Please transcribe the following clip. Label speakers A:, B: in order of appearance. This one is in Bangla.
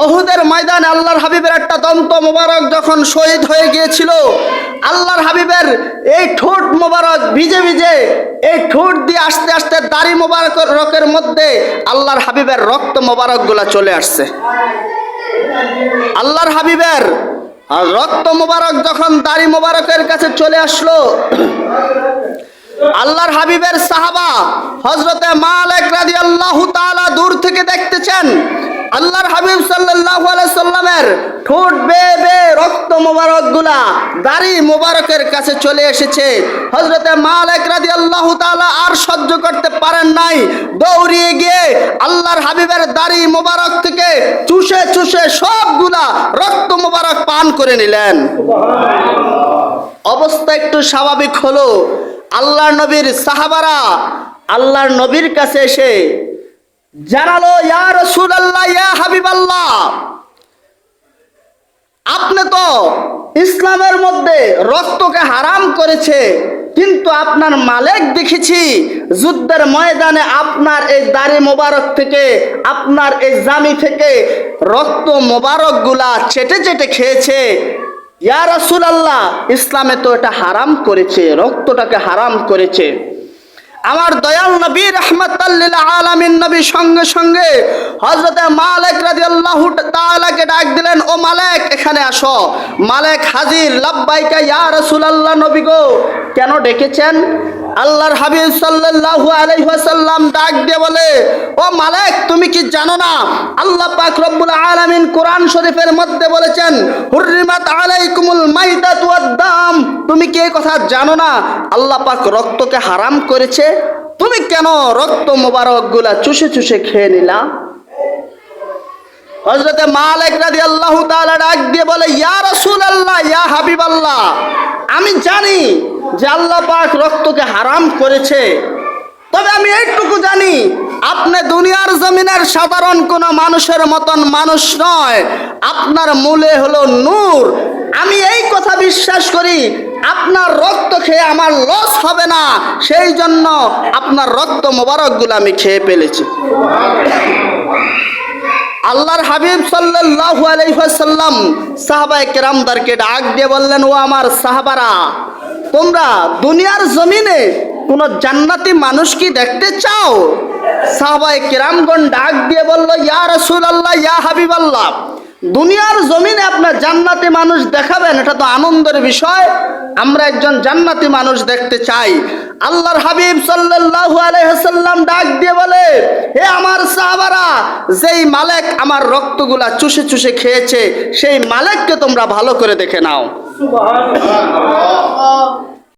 A: উহুদের ময়দানে আল্লাহর হাবিবের একটা দন্ত মোবারক যখন শহীদ হয়ে গিয়েছিল, আল্লাহর হাবিবের এই ঠোঁট মোবারক ভিজে ভিজে, এই ঠোঁট দিয়ে আস্তে আস্তে দাড়ি মোবারকের মধ্যে আল্লাহর হাবিবের রক্ত মোবারকগুলা চলে আসছে। আল্লাহর হাবিবের রক্ত মোবারক যখন দাড়ি মোবারকের কাছে চলে আসলো, আল্লাহর হাবিবের সাহাবা হযরতে মালিক রাদিয়াল্লাহু তাআলা দূর থেকে দেখতেছেন আল্লাহর হাবিব সাল্লাল্লাহু আলাইহি সাল্লামের ঠোঁট বেয়ে বেয়ে রক্ত মোবারকগুলা দাড়ি মোবারকের কাছে চলে এসেছে। হযরতে মালিক রাদিয়াল্লাহু তাআলা আর সহ্য করতে পারেন নাই, দৌড়িয়ে গিয়ে আল্লাহর হাবিবের দাড়ি মোবারক থেকে চুষে চুষে সবগুলা রক্ত মোবারক পান করে নিলেন। অবস্থা একটু স্বাভাবিক হলো। আল্লাহর নবীর সাহাবারা আল্লাহর নবীর কাছে এসে জানালো, ইয়া রাসূলুল্লাহ, ইয়া হাবিবাল্লাহ, আপনি তো ইসলামের মধ্যে রক্তকে হারাম করেছে, কিন্তু আপনার মালিক দেখেছি যুদ্ধের ময়দানে আপনার এই দাড়ি মোবারক থেকে, আপনার এই জামি থেকে রক্ত মোবারকগুলা চেটে চেটে খেয়েছে। ইয়া রাসূলুল্লাহ, ইসলামে তো এটা হারাম করেছে, রক্তটাকে হারাম করেছে। আমার দয়াল নবী রাহমাতাল লিল আলামিন নবী সঙ্গে সঙ্গে হযরতে মালিক রাদিয়াল্লাহু তাআলাকে ডাক দিলেন, ও মালিক, এখানে আসো। মালিক হাজির। লাব্বাইকা ইয়া রাসূলুল্লাহ, নবী গো, কেন ডেকেছেন? আল্লাহর হাবিব সাল্লাল্লাহু আলাইহি ওয়াসাল্লাম ডাক দিয়ে বলে, ও মালিক, তুমি কি জানো না আল্লাহ পাক রব্বুল আলামিন কোরআন শরীফের মধ্যে বলেছেন, হুররিমাত আলাইকুমুল মাইতাতু ওয়াদ-দাম। তুমি কি এই কথা জানো না আল্লাহ পাক রক্তকে হারাম করেছে? তুমি কেন রক্ত মোবারকগুলা চুষে চুষে খেয়ে নিলা? হযরতে মালিক রাদিয়াল্লাহু তাআলা ডাক দিয়ে বলে, ইয়া রাসূলুল্লাহ, ইয়া হাবিবাল্লাহ, আমি জানি যে আল্লাহ পাক রক্তকে হারাম করেছে, তবে আমি এইটুকু জানি আপনি দুনিয়ার জমিনের সাধারণ কোনো মানুষের মতন মানুষ নয়, আপনার মূলে হলো নূর। আমি এই কথা বিশ্বাস করি আপনার রক্ত খেয়ে আমার লস হবে না, সেই জন্য আপনার রক্ত মোবারকগুলো আমি খেয়ে ফেলেছি। আল্লাহর হাবিব সাল্লাল্লাহু আলাইহি ওয়াসাল্লাম সাহাবায়ে কেরামদেরকে ডাক দিয়ে বললেন, ও আমার সাহাবারা, তোমরা দুনিয়ার জমিনে কোন জান্নাতি মানুষ কি দেখতে চাও? সাহাবায়ে কেরামগণ ডাক দিয়ে বলল, ইয়া রাসূলুল্লাহ, ইয়া হাবিবাল্লাহ, দুনিয়ার জমিনে আপনার জান্নাতি মানুষ দেখাবেন, এটা তো আনন্দের বিষয়, আমরা একজন জান্নাতি মানুষ দেখতে চাই। আল্লাহর হাবিব সাল্লাল্লাহু আলাইহি ওয়াসাল্লাম ডাক দিয়ে বলে, হে আমার সাহাবারা, যেই মালিক আমার রক্তগুলা চুষে চুষে খেয়েছে সেই মালিককে তোমরা ভালো করে দেখে নাও। সুবহানাল্লাহ।